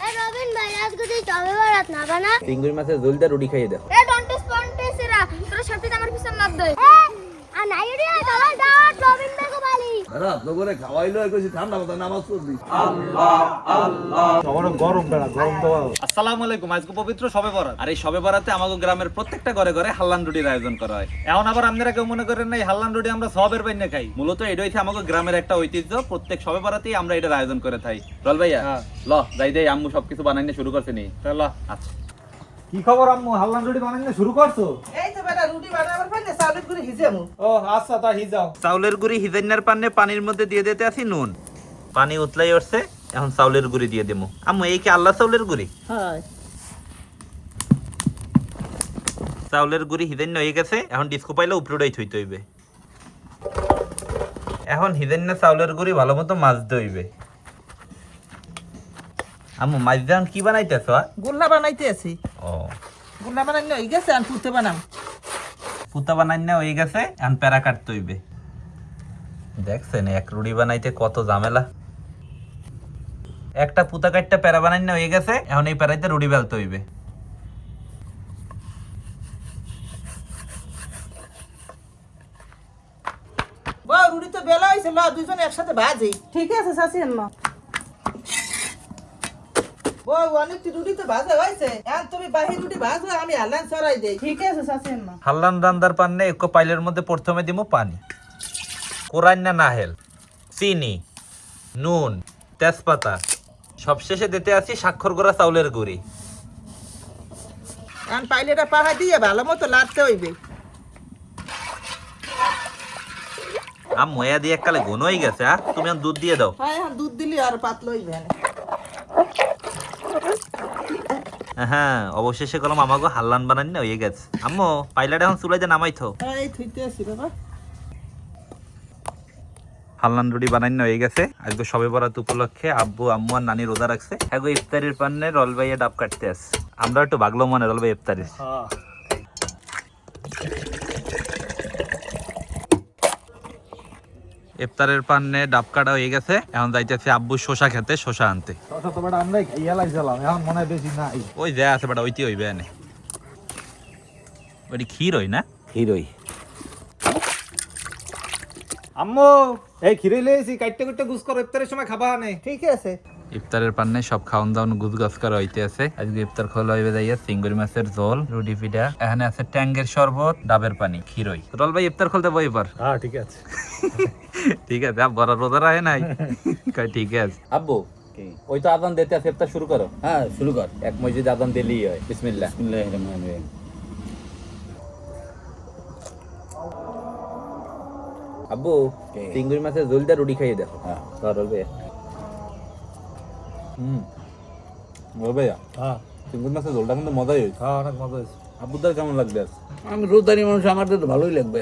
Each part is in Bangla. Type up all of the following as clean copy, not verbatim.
এই রবিন ভাই আজকে তুই তবে বারাত না বানা চিংড়ি মাছের ঝোলটা রুটি খাইয়ে দাও। এ ডন্টেস পন্টেসেরা তোর সাথে আমার পিছন লাগ দে আ নাই রে দাও দাও রবিন ভাই কো বালি বেড়া তোরে খাওয়াইলো কইছি ঠান্ডা মাথা নামাজ পড়বি। আমার গরম বেড়া গরম তো আসসালামু আলাইকুম। আজকে পবিত্র শবে বরাত, আর এই শবে বরাতে আমাদের গ্রামের প্রত্যেকটা ঘরে ঘরে হাল্লান রুটির আয়োজন করা হয়। এখন আবার আপনারা কেউ মনে করেন না এই হাল্লান রুটি আমরা সবের বাইনে খাই, মূলত এটা হইছে আমাদের গ্রামের একটা ঐতিহ্য। প্রত্যেক শবে বরাতেই আমরা এটার আয়োজন করে থাকি। রল ভাইয়া ল যাই দেই, আম্মু সবকিছু বানাইতে শুরু করছে নি। চল আচ্ছা, কি খবর আম্মু? হাল্লান রুটি বানাইতে শুরু করছো? এই তো বেটা রুটি বানাবার পারলে চাউলের গুঁড়ি হিজামু। ও আচ্ছা তা হিজাও। চাউলের গুঁড়ি হিজাইনার পান্নে পানির মধ্যে দিয়ে দিতে আসি নুন, পানি উতলাই উঠছে, এখন চাউলের গুঁড়ি দিয়ে দেবো। আম্মু এই কি আল্লাহ চাউলের গুঁড়ি? হয় চাউলের গুঁড়ি হিজাইন হয়ে গেছে, এখন ডিস্কো পাইলে উপরেটাই থইতে হইবে। এখন হিজাইনা চাউলের গুঁড়ি ভালো মতো মাছতে হইবে। আম্মু মাছ দিয়ে কি বানাইতেছ? গুল্লা বানাইতে আছি। ও গুল্লা বানাইলে হয়ে গেছে আর পুঁতে বানাম। পুতা বানাই না হয়ে গেছে, এখন প্যারা কাটতে হইবে। দেখছেন এক রুটি বানাইতে কত ঝামেলা। একটা পুতা কাটটা প্যারা বানাই না হয়ে গেছে, এখন এই প্যারাইতে রুটি বেলতে হইবে। বউ রুটি তো বেলা হয়েছে, ল দুজন একসাথে ভাজি। ঠিক আছে চাচি আম্মা। বউ অনেকটি রুটি তো ভাজা হয়েছে, এখন তুমি বাহি রুটি ভাজো, আমি হালান ছড়াই দেই। ঠিক আছে চাচি আম্মা। হাল্লান রান্দার পান্নে এক পাইলের মধ্যে প্রথমে দিব পানি, কোরাইন না নাহেল, চিনি, নুন, তেজপাতা, সবশেষে দিতে আছি স্বাক্ষর করা চাউলের গুঁড়ি। এখন পাইলেটা পাহা দিয়ে ভালো মতো লাড়তে হইবে। ময়া দিয়ে এককালে ঘন হয়ে গেছে। তুমি এখন দুধ দিয়ে দাও। হ্যাঁ এখন দুধ দিলি আর পাতলা হইবে না। হ্যাঁ অবশেষে কলম আমাকে হাল্লান বানান না হয়ে গেছে। আম্মু পাইলাটা এখন চুলাইতে নামাইতো। হ্যাঁ এই থুইতে আছি বাবা। হাল্লান রুটি বানাই না হয়ে গেছে। আজকে সবে বরাত উপলক্ষে আব্বু আম্মু আর নানি রোজা রাখছে। আগে ইফতারির পান্নে রল ভাইয়া ডাব কাটতে আস। আমরা একটু ভাগলো মনে রল ভাই ইফতারির। ইফতারের পান্নে ডাব কাটা হয়ে গেছে, এখন যাইতেছে আব্বু শশা খেতে, শশা আনতে। শশা তো বেটা আমরাই খাইয়া লাইছিলাম, এখন মনে হয় বেশি নাই। ওই যা আছে বেটা ওইটি হইবে এনে। ওইটি ক্ষীর হই না? ক্ষীর হই। আম্মু এই খিরে লইছি, কাটতে কাটতে গুছ করো, ইফতারের সময় খাবা নে। ঠিক আছে। ইফতারের পান্নে সব খাওয়ান দাওয়ান গুজ গাছ করা হইতে আছে। আজকে ইফতার খোলা হইবে যাইয়া চিংড়ি মাছের ঝোল, রুটি পিঠা, এখানে আছে ট্যাঙ্গের শরবত, ডাবের পানি, ক্ষীরই। রল ভাই ইফতার খুলতে বই পার। হ্যাঁ ঠিক আছে। ঠিক আছে, আব বড় রোজা রাহে নাই। কই ঠিক আছে আব্বু, ওই তো আজান দিতে আছে, ইফতার শুরু করো। হ্যাঁ শুরু কর। এক মসজিদ আজান দিলেই হয়। বিসমিল্লাহ। বিসমিল্লাহির রহমানির রহিম। আব্বু চিংড়ি মাছের ঝোলটা রুটি খাইয়ে দেখো। হ্যাঁ রল ভাই বল ভাইয়া, হ্যাঁ চিংড়ি মাছের ঝোলটা কিন্তু মজাই হয়েছে। হ্যাঁ অনেক মজা হয়েছে। আব্বুদার কেমন লাগবে? আমি রোজদারি মানুষ, আমার তো ভালোই লাগবে।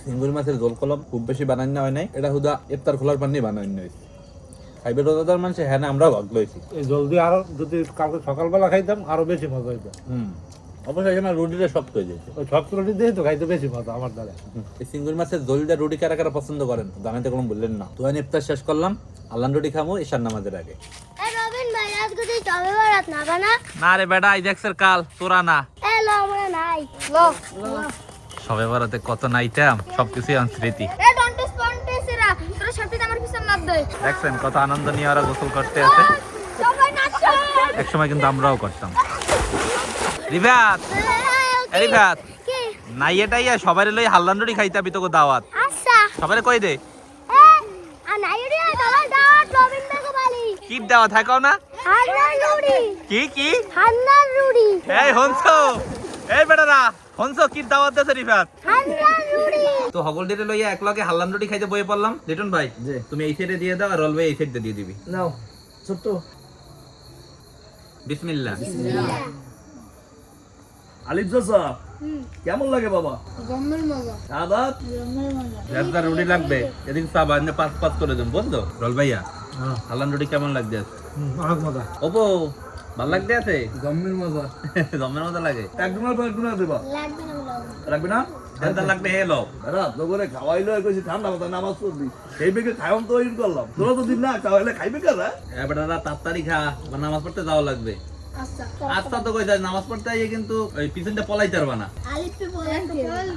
চিংড়ি মাছের ঝোল কলম খুব বেশি বানাই না হয় নাই, এটা হুদা ইফতার খোলার পান্নি বানাই না হয়েছে। খাইবে রোজাদার মানুষ, হ্যাঁ না আমরাও ভাগ লইছি। এই জলদি আরো যদি কালকে সকালবেলা খাইতাম আরো বেশি মজা হইতো। অবশ্যই এখানে রুটিটা শক্ত হয়ে যায়। ওই সব রুটি দিয়ে তো খাইতে বেশি মজা আমার দ্বারা। এই চিংড়ি মাছের ঝোল দিয়ে রুটি কারা কারা পছন্দ করেন জানাইতে কোনো বললেন না। তো আমি ইফতার শেষ করলাম, আল্লাহর রুটি খামো ঈশান নামাজের আগে। এই রবিন ভাই আজকে তুই তবে বারাত না বানা না রে বেটা, আইজাক্সের কাল তোরা না। এ ল আমরা নাই ল সবে বরাতে কত নাইতাম, সবকিছুই স্মৃতি। এ ডন্টেস পন্টেসেরা তোর সাথে আমার পিছন লাগ দে দেখছেন কত আনন্দ নিয়ে ওরা গোসল করতে আছে। সবাই নাচো একসময় কিন্তু আমরাও করতাম। রিভাত, রিভাত কি নাই এটাই সবাই লই হাল্লান রুটি খাইতাবি তোকে দাওয়াত। আচ্ছা সবাই কই দে এ আ নাই রে দাও দাও রবিন ভাই কো বালি কি দাওয়াত থাকাও না। হান্নার রুড়ি কি কি হান্নার রুড়ি এই হনসো, এই বেটারা হনসো, কি দাওয়াত দেছে রিভাত? হান্নার রুড়ি তো হগল ডেটে লইয়া একলগে হাল্লান রুটি খাইতে বয়ে পড়লাম। লিটন ভাই তুমি এই সাইডে দিয়ে দাও, আর রল ভাই এই সাইডে দিয়ে দিবি। নাও ছোট। বিসমিল্লাহ। আলিফ চাচা কেমন লাগে বাবা? গম্মের মজা আদাত গম্মের মজা যার রুটি লাগবে এদিকে চা বাজনে পাঁচ পাঁচ করে দেন, বুঝলো? রল ভাইয়া হাল্লান রুটি কেমন লাগছে? অনেক মজা। ওপো ভাল লাগতে আছে? গম্মের মজা। জমের মতো লাগে। একদম দেবা লাগবে না বলো রাখবি না? ঠান্ডা লাগলে হেলো দাদা তোকে খাওয়াইলো কইছি ঠান্ডা মাথায় নামাজ পড়বি সেই বেগে খাওয়াম তো ওই করলাম তোরা তো দিন না খাওয়াইলে খাইবে কারা এবার দাদা তাড়াতাড়ি খা বা নামাজ পড়তে যাওয়া লাগবে আচ্ছা আচ্ছা তো কই যায় নামাজ পড়তে আইয়ে কিন্তু ওই পিছনটা পলাইতে পারবা না আলিফে বলেন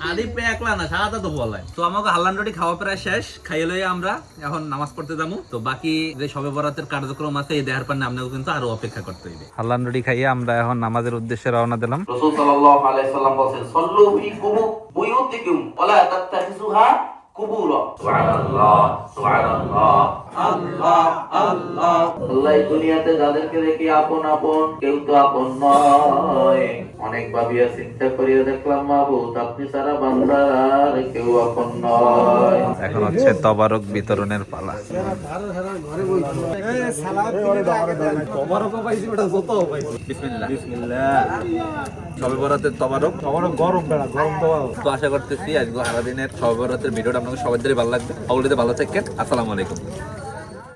আলিপে একলা না সারাটা তো পলাই তো আমাকে হাল্লান রুটি খাওয়া প্রায় শেষ খাইয়ে লই আমরা এখন নামাজ পড়তে যাবো তো বাকি যে সবে বরাতের কার্যক্রম আছে এই দেহার পান্নে আপনাকে কিন্তু আরো অপেক্ষা করতে হইবে হাল্লান রুটি খাইয়ে আমরা এখন নামাজের উদ্দেশ্যে রওনা দিলাম। রাসূল সাল্লাল্লাহু আলাইহি সাল্লাম বলেন সল্লু ফি বুয়ুতিকুম ওয়ালা তাত্তাখিযুহা কুবুরা সুবহানাল্লাহ সুবহানাল্লাহ আল্লাহ আল্লাহ আল্লাহ এই দুনিয়াতে যাদেরকে দেখি আপন আপন কেউ তো আপন নয় অনেক ভাবিয়া চিন্তা করিয়া দেখলাম মাহবুব আপনি সারা বান্দার আর কেউ আপন নয়। এখন হচ্ছে তবারক বিতরণের পালা। বিসমিল্লাহ বিসমিল্লাহ সবে বরাতের তবারক গরম বেড়া গরম দেওয়া তো আশা করতেছি আজকে সারাদিনের সবে বরাতের ভিডিওটা আপনাদের সবার ভালো লাগবে সকলের ভালো থাকেন। আসসালামু আলাইকুম।